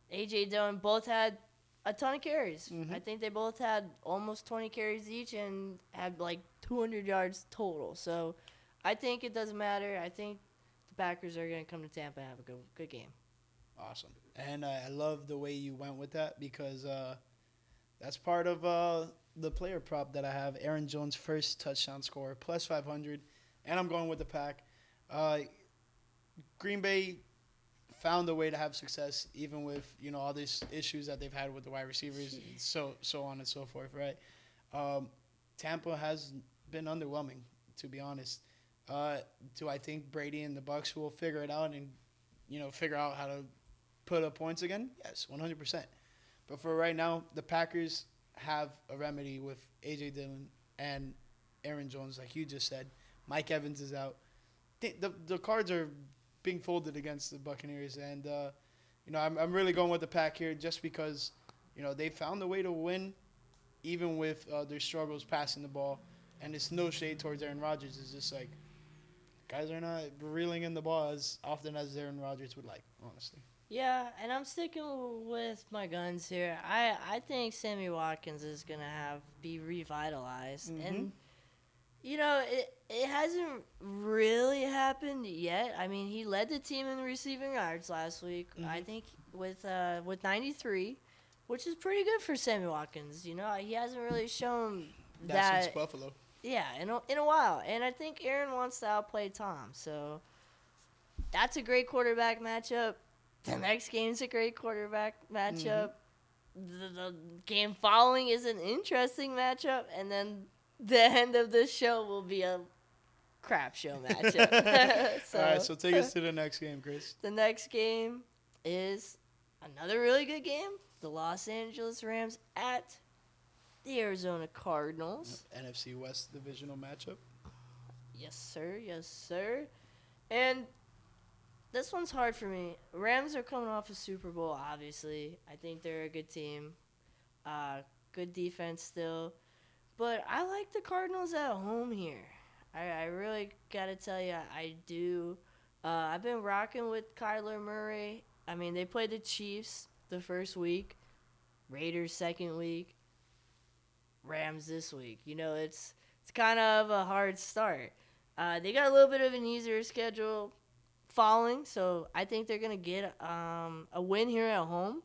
A.J. Dillon both had a ton of carries. I think they both had almost 20 carries each and had 200 yards total. So, I think it doesn't matter. I think the Packers are going to come to Tampa and have a good game. Awesome. And I love the way you went with that because that's part of the player prop that I have. Aaron Jones' first touchdown score, plus 500. And I'm going with the Pack. Green Bay found a way to have success even with, all these issues that they've had with the wide receivers and so on and so forth, right? Tampa has been underwhelming, to be honest. Do I think Brady and the Bucs will figure it out and, figure out how to put up points again? Yes, 100%. But for right now, the Packers have a remedy with A.J. Dillon and Aaron Jones, like you just said. Mike Evans is out. The cards are being folded against the Buccaneers, and I'm really going with the Pack here just because they found a way to win even with their struggles passing the ball, and it's no shade towards Aaron Rodgers. It's just like guys are not reeling in the ball as often as Aaron Rodgers would like, honestly. Yeah, and I'm sticking with my guns here. I think Sammy Watkins is going to be revitalized. And, it hasn't really happened yet. I mean, he led the team in receiving yards last week, I think, with 93, which is pretty good for Sammy Watkins. He hasn't really shown that since Buffalo. Yeah, in a while. And I think Aaron wants to outplay Tom. So that's a great quarterback matchup. The next game's a great quarterback matchup. The game following is an interesting matchup, and then the end of the show will be a crap show matchup. All right, so take us to the next game, Chris. The next game is another really good game. The Los Angeles Rams at the Arizona Cardinals. NFC West divisional matchup. Yes, sir. Yes, sir. And this one's hard for me. Rams are coming off a Super Bowl, obviously. I think they're a good team. Good defense still. But I like the Cardinals at home here. I really got to tell you, I do. I've been rocking with Kyler Murray. I mean, they played the Chiefs the first week, Raiders second week, Rams this week. You know, it's kind of a hard start. They got a little bit of an easier schedule following, so I think they're going to get a win here at home.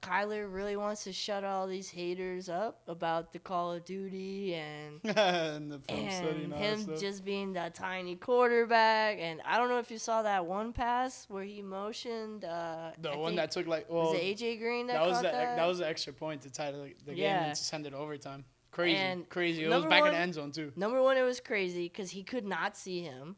Kyler really wants to shut all these haters up about the Call of Duty and, and the film study and all him that stuff. just being the tiny quarterback. And I don't know if you saw that one pass where he motioned. That took like was it AJ Green that caught that? That was the extra point to tie the game and to send it overtime. Crazy. It was back in the end zone too. Number one, it was crazy because he could not see him.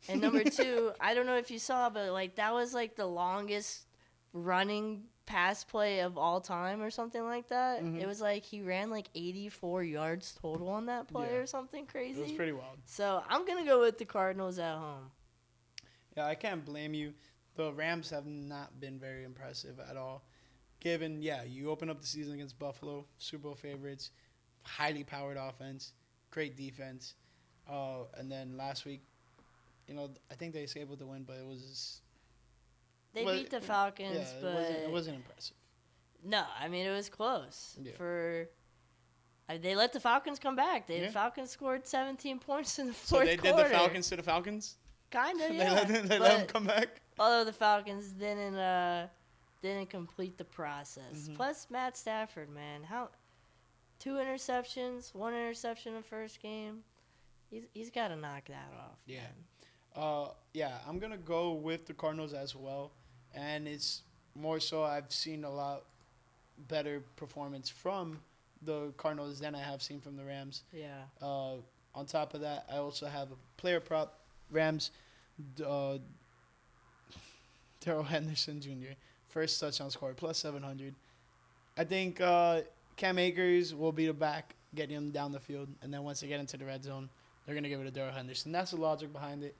And number two, I don't know if you saw, but like that was like the longest running pass play of all time or something like that. It was like he ran like 84 yards total on that play or something crazy. It was pretty wild. So I'm going to go with the Cardinals at home. Yeah, I can't blame you. The Rams have not been very impressive at all. Given, you open up the season against Buffalo, Super Bowl favorites, highly powered offense, great defense. And then last week, I think they escaped with the win, but it was... They beat the Falcons, but it wasn't impressive. No, I mean, it was close. Yeah. They let the Falcons come back. The Falcons scored 17 points in the fourth quarter. So they did the Falcons to the Falcons? Kind of, yeah. They let them come back? Although the Falcons didn't complete the process. Plus, Matt Stafford, man. 2 interceptions, 1 interception in the first game. He's got to knock that off. Yeah. Man. I'm going to go with the Cardinals as well. And it's more so I've seen a lot better performance from the Cardinals than I have seen from the Rams. Yeah. On top of that, I also have a player prop. Rams, Darrell Henderson Jr., first touchdown scorer, plus 700. I think Cam Akers will be the back, getting him down the field. And then once they get into the red zone, they're going to give it to Darrell Henderson. That's the logic behind it.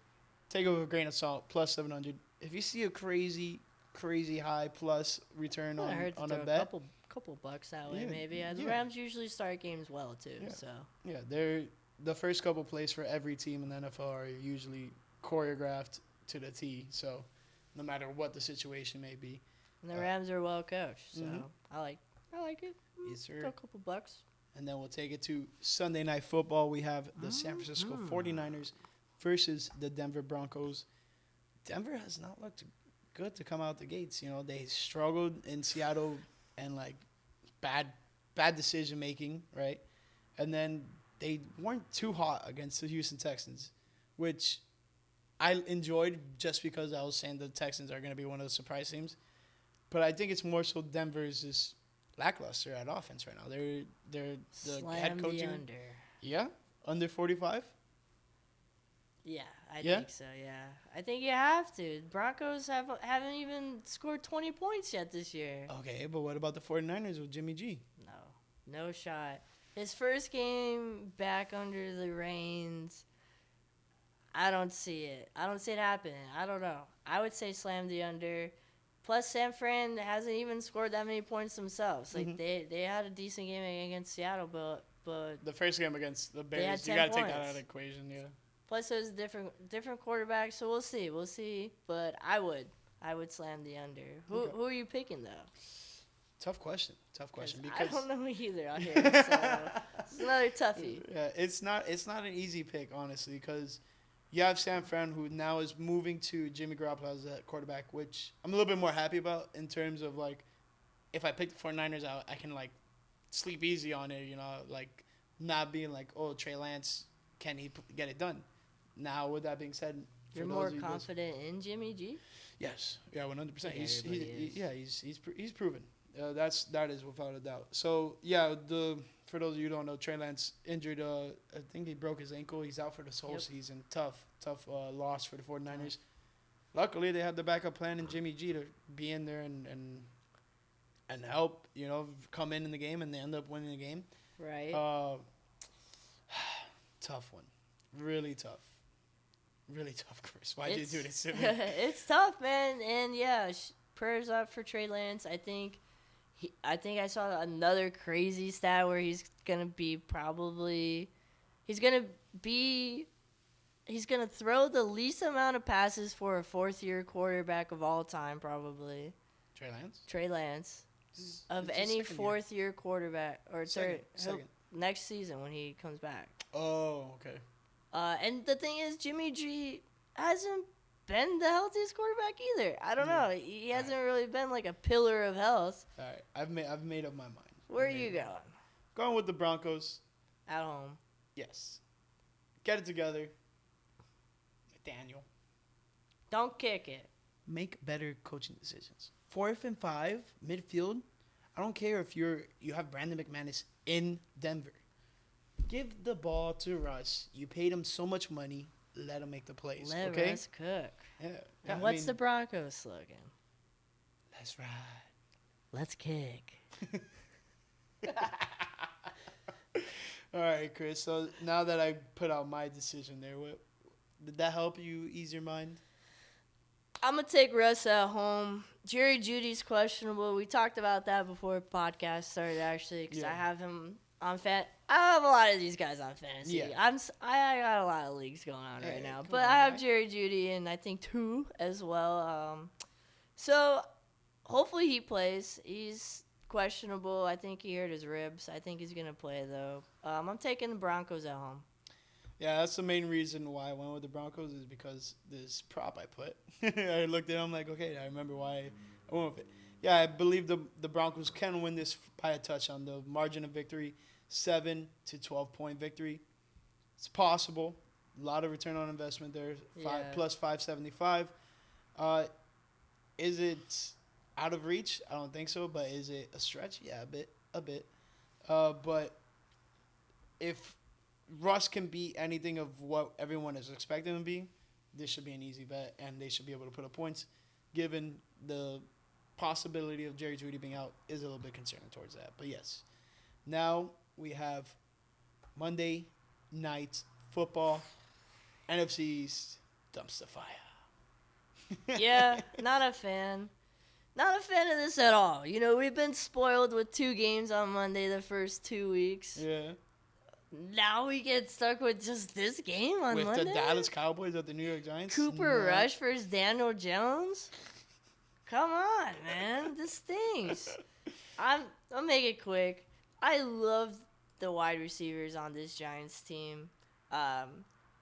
Take it with a grain of salt, plus 700. If you see a crazy high plus return on a bet. Couple bucks that way, maybe. The Rams usually start games well, too. Yeah. So They're the first couple plays for every team in the NFL are usually choreographed to the T. So no matter what the situation may be. And the Rams are well coached, so I like it. Yes, sir. Throw a couple bucks. And then we'll take it to Sunday Night Football. We have the San Francisco 49ers versus the Denver Broncos. Denver has not looked good to come out the gates. They struggled in Seattle and like bad decision making, right? And then they weren't too hot against the Houston Texans, which I enjoyed just because I was saying the Texans are going to be one of the surprise teams. But I think it's more so Denver is just lackluster at offense right now. They're the head coach. Under. Yeah, under 45. Yeah, I think so. Yeah, I think you have to. Broncos haven't even scored 20 points yet this year. Okay, but what about the 49ers with Jimmy G? No shot. His first game back under the reins. I don't see it. I don't see it happening. I don't know. I would say slam the under. Plus, San Fran hasn't even scored that many points themselves. Like they had a decent game against Seattle, but the first game against the Bears, you got to take that out of the equation, yeah. Plus, it was different quarterback, so we'll see. But I would slam the under. Who are you picking though? Tough question. Because I don't know either out here. So it's another toughie. Yeah, it's not an easy pick, honestly, because you have San Fran, who now is moving to Jimmy Garoppolo as a quarterback, which I'm a little bit more happy about in terms of, like, if I pick the 49ers out, I can, like, sleep easy on it, like, not being like, oh, Trey Lance, can he get it done? Now, with that being said, You're more confident in Jimmy G? Yes. Yeah, 100%. Yeah, He's proven. That is without a doubt. So yeah, for those of you who don't know, Trey Lance injured. I think he broke his ankle. He's out for this whole season. Tough loss for the 49ers. Luckily, they had the backup plan in Jimmy G to be in there and help. Come in the game, and they end up winning the game. Right. Tough one. Really tough. Really tough, Chris. Why'd you do this to me? It's tough, man. And yeah, prayers up for Trey Lance. I think I saw another crazy stat where he's gonna throw the least amount of passes for a fourth-year quarterback of all time, probably. Trey Lance. Of any fourth-year quarterback or second. Next season when he comes back. Oh, okay. And the thing is, Jimmy G hasn't been the healthiest quarterback either. I don't know. He hasn't really been like a pillar of health. All right, I've made up my mind. Where are you going? Going with the Broncos. At home. Yes. Get it together. Daniel. Don't kick it. Make better coaching decisions. 4th and 5, midfield. I don't care if you have Brandon McManus in Denver. Give the ball to Russ. You paid him so much money. Let him make the plays. Let okay? Russ cook. Yeah. And what's the Broncos slogan? Let's ride. Let's kick. All right, Chris. So now that I put out my decision there, did that help you ease your mind? I'm going to take Russ at home. Jerry Jeudy's questionable. We talked about that before the podcast started, actually, because I have him on I have a lot of these guys on fantasy. Yeah. I got a lot of leagues going on right now. But I have Jerry Jeudy and I think 2 as well. So hopefully he plays. He's questionable. I think he hurt his ribs. I think he's going to play, though. I'm taking the Broncos at home. Yeah, that's the main reason why I went with the Broncos is because this prop I put. I looked at it, I'm like, okay, I remember why I went with it. Yeah, I believe the Broncos can win this by a touchdown. The margin of victory, 7 to 12-point victory. It's possible. A lot of return on investment there, plus 575. Is it out of reach? I don't think so, but is it a stretch? Yeah, a bit. But if Russ can be anything of what everyone is expecting him to be, this should be an easy bet, and they should be able to put up points, given the possibility of Jerry Jeudy being out is a little bit concerning towards that. But yes, now we have Monday Night Football, NFC East dumpster fire. Yeah, not a fan. Not a fan of this at all. We've been spoiled with 2 games on Monday the first 2 weeks. Yeah. Now we get stuck with just this game on Monday? With the Dallas Cowboys at the New York Giants? Cooper Rush versus Daniel Jones? Come on, man. This stinks. I'll make it quick. I love the wide receivers on this Giants team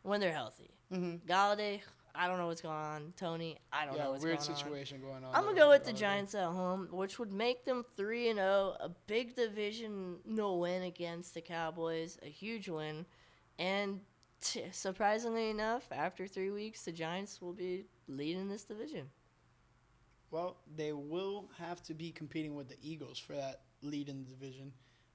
when they're healthy. Mm-hmm. Galladay, I don't know what's going on. Tony, I don't know what's going on. Weird situation going on. I'm going to go with the Giants at home, which would make them 3-0, a big divisional win against the Cowboys, a huge win. And surprisingly enough, after 3 weeks, the Giants will be leading this division. Well, they will have to be competing with the Eagles for that lead in the division.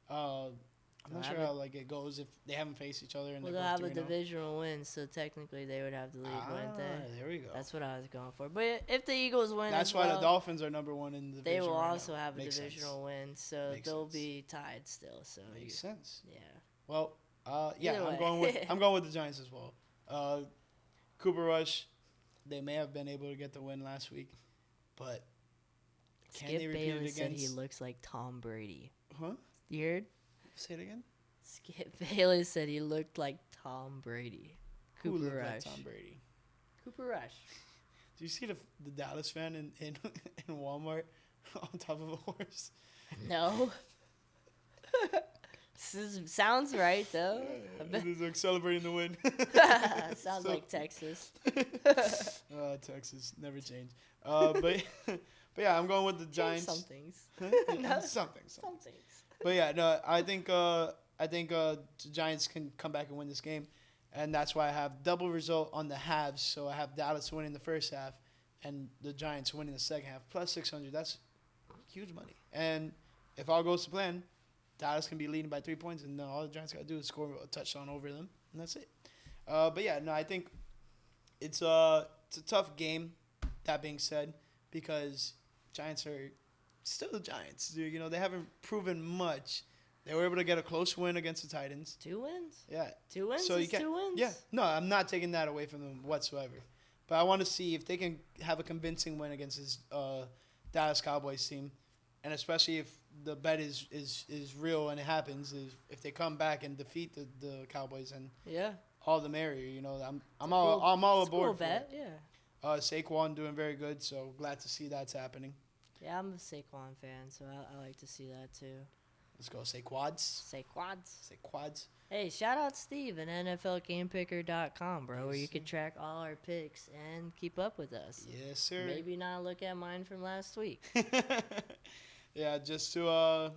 I'm not sure how it goes if they haven't faced each other. And they'll have a divisional win, so technically they would have the lead, wouldn't they? There we go. That's what I was going for. But if the Eagles win, that's why the Dolphins are number 1 in the division. They will right also now. have a Makes divisional sense. win, so Makes they'll sense. be tied still. So Makes sense. Yeah. Well, Either I'm way. going with the Giants as well. Cooper Rush, they may have been able to get the win last week, but can they repeat it against? Said he looks like Tom Brady. Huh? You heard? Say it again. Skip Bayless said he looked like Tom Brady. Who Cooper looked Rush. like Tom Brady? Cooper Rush. Do you see the Dallas fan in Walmart on top of a horse? No. Sounds right, though. He's like celebrating the win. Sounds like Texas. Texas never change. But yeah, I'm going with the Giants. Some things. Some things. Some things. But yeah, no, I think the Giants can come back and win this game. And that's why I have double result on the halves. So I have Dallas winning the first half and the Giants winning the second half. Plus 600. That's huge money. And if all goes to plan, Dallas can be leading by 3 points. And all the Giants got to do is score a touchdown over them. And that's it. But, yeah, no, I think it's a tough game, that being said, because Giants are still the Giants. You know, they haven't proven much. They were able to get a close win against the Titans. 2 wins? Yeah. 2 wins So is 2 wins? Yeah. No, I'm not taking that away from them whatsoever. But I want to see if they can have a convincing win against this Dallas Cowboys team. And especially if the bet is real and it happens, is if they come back and defeat the Cowboys, and all the merrier. You know, I'm all aboard cool for bet, it. yeah. Saquon doing very good, so glad to see that's happening. Yeah, I'm a Saquon fan, so I like to see that too. Let's go. Say quads. Say quads. Say quads. Hey, shout out Steve at NFLGamePicker.com, bro, where you can track all our picks and keep up with us. Yes, sir. Maybe not look at mine from last week. Yeah, just to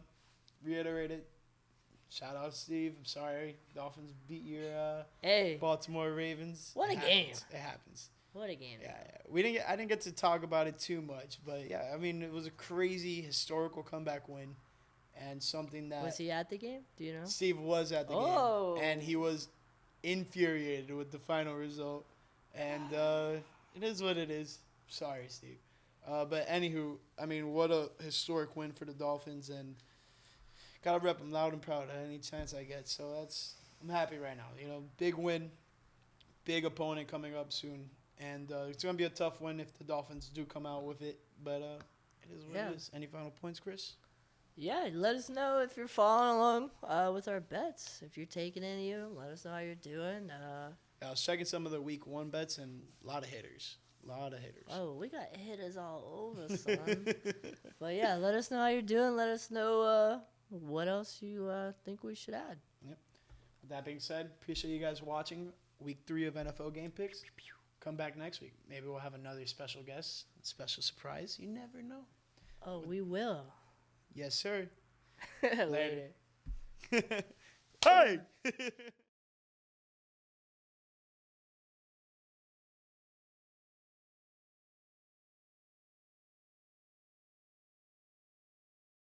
reiterate it, shout out Steve. I'm sorry, Dolphins beat your Baltimore Ravens. What a game! It happens. What a game! Yeah. I didn't get to talk about it too much, but yeah, I mean, it was a crazy historical comeback win. And something that... Was he at the game? Do you know? Steve was at the game. And he was infuriated with the final result. And it is what it is. Sorry, Steve. But anywho, I mean, what a historic win for the Dolphins. And got to rep them loud and proud at any chance I get. So I'm happy right now. You know, big win. Big opponent coming up soon. And it's going to be a tough one if the Dolphins do come out with it. But it is what it is. Any final points, Chris? Yeah, let us know if you're following along with our bets. If you're taking any of them, let us know how you're doing. I was checking some of the week 1 bets and a lot of hitters. Oh, we got hitters all over, son. But yeah, let us know how you're doing. Let us know what else you think we should add. Yep. With that being said, appreciate you guys watching week 3 of NFL Game Picks. Come back next week. Maybe we'll have another special guest, special surprise. You never know. Oh, we will. Yes, sir. Later. Hey!